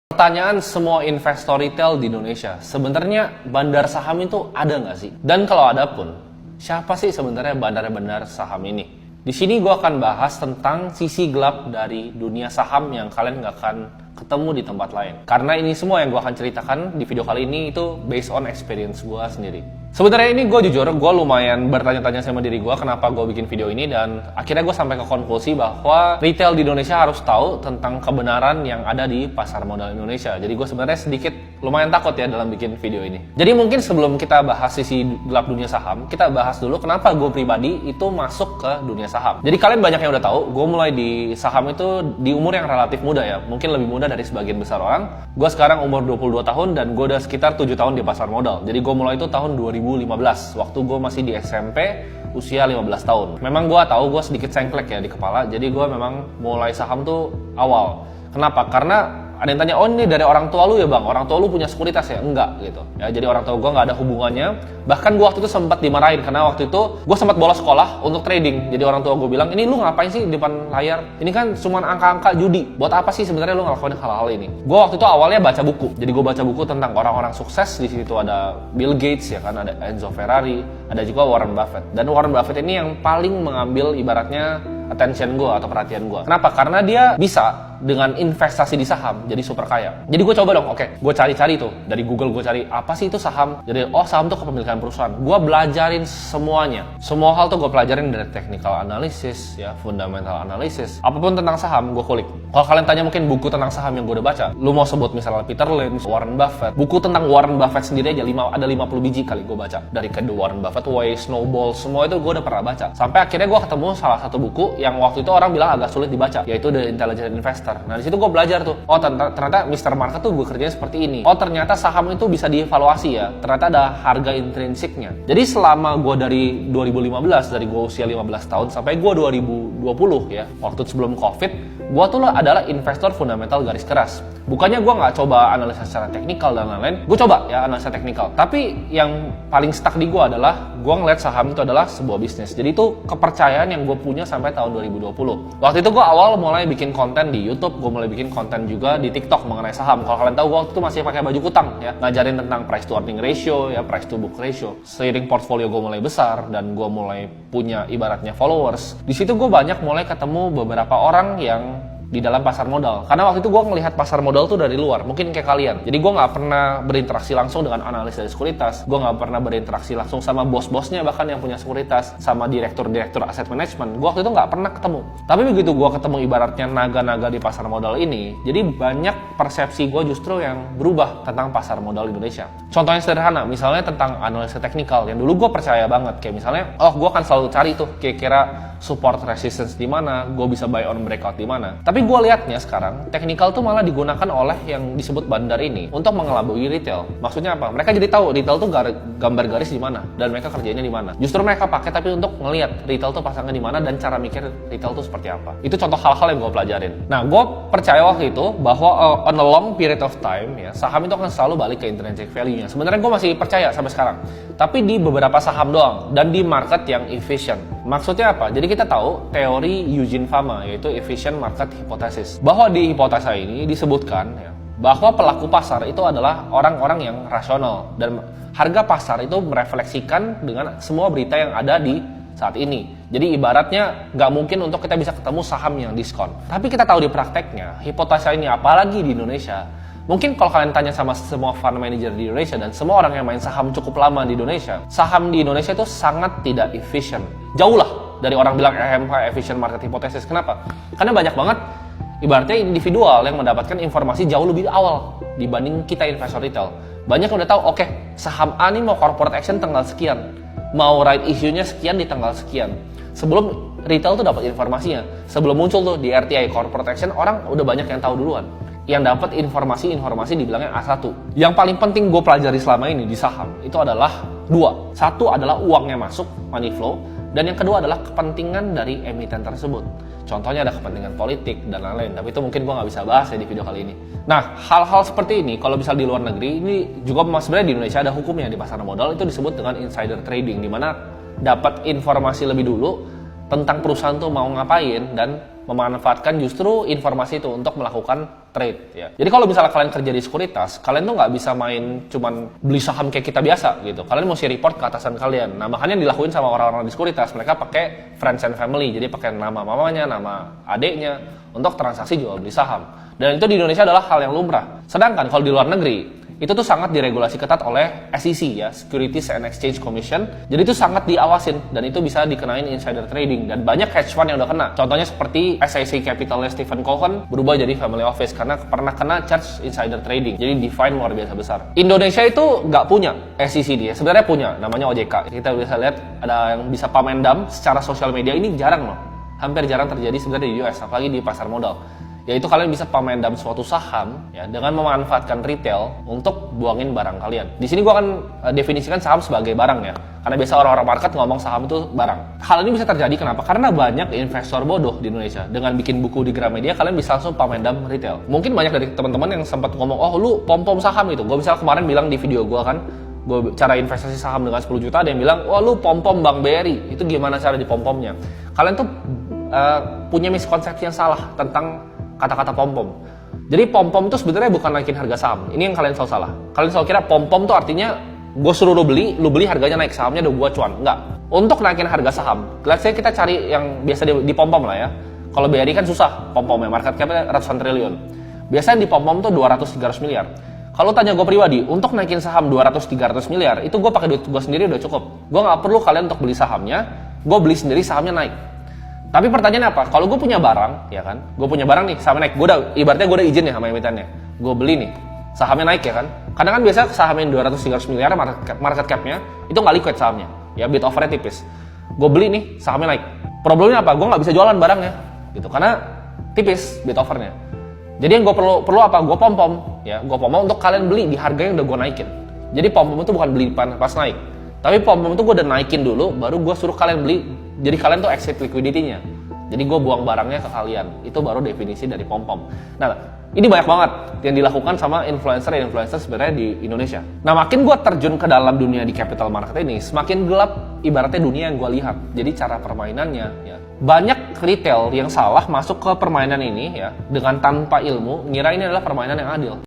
Pertanyaan semua investor retail di Indonesia, sebenarnya bandar saham itu ada nggak sih? Dan kalau ada pun, siapa sih sebenarnya bandar-bandar saham ini? Di sini gue akan bahas tentang sisi gelap dari dunia saham yang kalian nggak akan ketemu di tempat lain. Karena ini semua yang gue akan ceritakan di video kali ini itu based on experience gue sendiri. Sebenarnya ini gue jujur, gue lumayan bertanya-tanya sama diri gue kenapa gue bikin video ini, dan akhirnya gue sampai ke konklusi bahwa retail di Indonesia harus tahu tentang kebenaran yang ada di pasar modal Indonesia. Jadi gue sebenarnya sedikit lumayan takut ya dalam bikin video ini. Jadi mungkin sebelum kita bahas sisi gelap dunia saham, kita bahas dulu kenapa gue pribadi itu masuk ke dunia saham. Jadi kalian banyak yang udah tahu, gue mulai di saham itu di umur yang relatif muda ya, mungkin lebih muda dari sebagian besar orang. Gue sekarang umur 22 tahun dan gue udah sekitar 7 tahun di pasar modal. Jadi gue mulai itu tahun 2015, waktu gue masih di SMP, usia 15 tahun. Memang gue tahu gue sedikit sengklek ya di kepala, jadi gue memang mulai saham tuh awal. Kenapa? Karena ada yang tanya, oh ini dari orang tua lu ya bang, orang tua lu punya sekuritas ya? Enggak gitu ya, jadi orang tua gue nggak ada hubungannya. Bahkan gue waktu itu sempat dimarahin karena waktu itu gue sempat bolos sekolah untuk trading. Jadi orang tua gue bilang, ini lu ngapain sih di depan layar, ini kan cuma angka-angka judi, buat apa sih sebenarnya lu ngelakuin hal-hal ini? Gue waktu itu awalnya baca buku, jadi gue baca buku tentang orang-orang sukses. Di situ ada Bill Gates ya kan, ada Enzo Ferrari, ada juga Warren Buffett. Dan Warren Buffett ini yang paling mengambil ibaratnya attention gue atau perhatian gue. Kenapa? Karena dia bisa dengan investasi di saham jadi super kaya. Jadi gue coba dong, oke, gue cari-cari tuh dari Google, gue cari apa sih itu saham. Jadi oh saham tuh kepemilikan perusahaan. Gue belajarin semuanya, semua hal tuh gue pelajarin dari technical analysis ya, fundamental analysis, apapun tentang saham gue kulik. Kalau kalian tanya mungkin buku tentang saham yang gue udah baca, lu mau sebut misalnya Peter Lynch, Warren Buffett, buku tentang Warren Buffett sendiri aja ada 50 biji kali gue baca. Dari The Warren Buffett Way, Snowball, semua itu gue udah pernah baca. Sampai akhirnya gue ketemu salah satu buku yang waktu itu orang bilang agak sulit dibaca, yaitu The Intelligent Investor. Nah, di situ gue belajar tuh, oh ternyata Mr. Market tuh gue kerjanya seperti ini. Oh ternyata saham itu bisa dievaluasi ya, ternyata ada harga intrinsiknya. Jadi selama gue dari 2015, dari gue usia 15 tahun sampai gue 2020 ya, waktu sebelum COVID, gue tuh adalah investor fundamental garis keras. Bukannya gue nggak coba analisa secara teknikal dan lain-lain, gue coba ya analisa teknikal. Tapi yang paling stuck di gue adalah gue ngeliat saham itu adalah sebuah bisnis. Jadi itu kepercayaan yang gue punya sampai tahun 2020. Waktu itu gue awal mulai bikin konten di YouTube, gue mulai bikin konten juga di TikTok mengenai saham. Kalau kalian tahu, gue waktu itu masih pakai baju kutang ya, ngajarin tentang price to earning ratio ya, price to book ratio. Seiring portfolio gue mulai besar dan gue mulai punya ibaratnya followers, di situ gue banyak mulai ketemu beberapa orang yang di dalam pasar modal. Karena waktu itu gue ngelihat pasar modal tuh dari luar, mungkin kayak kalian. Jadi gue nggak pernah berinteraksi langsung dengan analis dari sekuritas, gue nggak pernah berinteraksi langsung sama bos-bosnya bahkan yang punya sekuritas, sama direktur-direktur aset management. Gue waktu itu nggak pernah ketemu. Tapi begitu gue ketemu ibaratnya naga-naga di pasar modal ini, jadi banyak persepsi gue justru yang berubah tentang pasar modal Indonesia. Contohnya sederhana, misalnya tentang analisa teknikal yang dulu gue percaya banget, kayak misalnya, oh gue akan selalu cari tuh kira-kira support resistance di mana, gue bisa buy on breakout di mana. Tapi gue lihatnya sekarang, teknikal tuh malah digunakan oleh yang disebut bandar ini untuk mengelabui retail. Maksudnya apa? Mereka jadi tahu retail tuh gambar garis di mana dan mereka kerjanya di mana. Justru mereka pakai tapi untuk ngelihat retail tuh pasangnya di mana dan cara mikir retail tuh seperti apa. Itu contoh hal-hal yang gue pelajarin. Nah, gue percaya waktu itu bahwa on a long period of time ya, saham itu akan selalu balik ke intrinsic value-nya. Sebenarnya gue masih percaya sampai sekarang. Tapi di beberapa saham doang dan di market yang efficient. Maksudnya apa? Jadi kita tahu teori Eugene Fama, yaitu efficient market hypothesis. Bahwa di hipotesa ini disebutkan ya, bahwa pelaku pasar itu adalah orang-orang yang rasional dan harga pasar itu merefleksikan dengan semua berita yang ada di saat ini. Jadi ibaratnya nggak mungkin untuk kita bisa ketemu saham yang diskon. Tapi kita tahu di prakteknya, hipotesa ini apalagi di Indonesia, mungkin kalau kalian tanya sama semua fund manager di Indonesia dan semua orang yang main saham cukup lama di Indonesia, saham di Indonesia itu sangat tidak efisien. Jauh lah dari orang bilang EMH, efficient market hypothesis. Kenapa? Karena banyak banget ibaratnya individual yang mendapatkan informasi jauh lebih awal dibanding kita investor retail. Banyak yang udah tahu, oke, saham A nih mau corporate action tanggal sekian, mau right issue-nya sekian di tanggal sekian. Sebelum retail tuh dapat informasinya, sebelum muncul tuh di RTI corporate action, orang udah banyak yang tahu duluan. Yang dapat informasi dibilangnya A1. Yang paling penting gue pelajari selama ini di saham itu adalah dua. Satu adalah uangnya masuk, money flow, dan yang kedua adalah kepentingan dari emiten tersebut. Contohnya ada kepentingan politik dan lain-lain, tapi itu mungkin gue nggak bisa bahas ya di video kali ini. Nah, hal-hal seperti ini kalau bisa di luar negeri, ini juga sebenarnya di Indonesia ada hukumnya di pasar modal, itu disebut dengan insider trading, di mana dapat informasi lebih dulu tentang perusahaan tuh mau ngapain dan memanfaatkan justru informasi itu untuk melakukan trade ya. Jadi kalau misalnya kalian kerja di sekuritas, kalian tuh nggak bisa main cuman beli saham kayak kita biasa gitu. Kalian mesti report ke atasan kalian. Nah makanya dilakuin sama orang-orang di sekuritas, mereka pakai friends and family, jadi pakai nama mamanya, nama adiknya untuk transaksi jual beli saham. Dan itu di Indonesia adalah hal yang lumrah. Sedangkan kalau di luar negeri, itu tuh sangat diregulasi ketat oleh SEC ya, Securities and Exchange Commission. Jadi itu sangat diawasin dan itu bisa dikenain insider trading, dan banyak hedge fund yang udah kena. Contohnya seperti SIC Capitalnya Stephen Cohen berubah jadi family office karena pernah kena charge insider trading. Jadi divine luar biasa besar. Indonesia itu nggak punya SEC dia, sebenarnya punya, namanya OJK. Kita bisa lihat ada yang bisa pamendam secara sosial media, ini jarang loh. Hampir jarang terjadi sebenarnya di US, apalagi di pasar modal. Yaitu kalian bisa pamendam suatu saham ya dengan memanfaatkan retail untuk buangin barang kalian. Di sini gua akan definisikan saham sebagai barang ya. Karena biasa orang-orang market ngomong saham itu barang. Hal ini bisa terjadi kenapa? Karena banyak investor bodoh di Indonesia. Dengan bikin buku di Gramedia, kalian bisa langsung pamendam retail. Mungkin banyak dari teman-teman yang sempat ngomong, "Oh, lu pom-pom saham itu." Gua misalnya kemarin bilang di video gua kan, gue cara investasi saham dengan 10 juta, ada yang bilang, "Wah, lu pom-pom Bank BRI." Itu gimana cara dipom-pomnya? Kalian tuh punya miskonsepsi yang salah tentang kata-kata pom-pom. Jadi pom-pom itu sebenarnya bukan naikin harga saham. Ini yang kalian selalu salah. Kalian selalu kira pom-pom itu artinya gue suruh lu beli harganya naik, sahamnya udah gue cuan. Enggak. Untuk naikin harga saham, let's say kita cari yang biasa di pom-pom lah ya. Kalau BRI kan susah pom-pomnya, market cap-nya ratusan triliun. Biasanya di pom-pom tuh 200-300 miliar. Kalau tanya gue pribadi, untuk naikin saham 200-300 miliar, itu gue pakai duit gue sendiri udah cukup. Gue nggak perlu kalian untuk beli sahamnya, gue beli sendiri sahamnya naik. Tapi pertanyaannya apa? Kalau gue punya barang, ya kan? Gue punya barang nih, sahamnya naik. Ibaratnya gue udah izin ya sama emitennya. Gue beli nih, sahamnya naik ya kan? Kadang kan biasa sahamnya 200-300 miliar market cap-nya, itu nggak liquid sahamnya. Ya bid offer-nya tipis. Gue beli nih, sahamnya naik. Problemnya apa? Gue nggak bisa jualan barangnya, gitu. Karena tipis bid offer-nya. Jadi yang gue perlu apa? Gue pom-pom, ya. Gue pom-pom untuk kalian beli di harga yang udah gue naikin. Jadi pom-pom itu bukan beli pas naik. Tapi pom-pom itu gue udah naikin dulu, baru gue suruh kalian beli. Jadi kalian tuh exit liquidity-nya. Jadi gue buang barangnya ke kalian. Itu baru definisi dari pom-pom. Nah, ini banyak banget yang dilakukan sama influencer sebenarnya di Indonesia. Nah, makin gue terjun ke dalam dunia di capital market ini, semakin gelap ibaratnya dunia yang gue lihat. Jadi cara permainannya, ya. Banyak retail yang salah masuk ke permainan ini ya, dengan tanpa ilmu, ngira ini adalah permainan yang adil.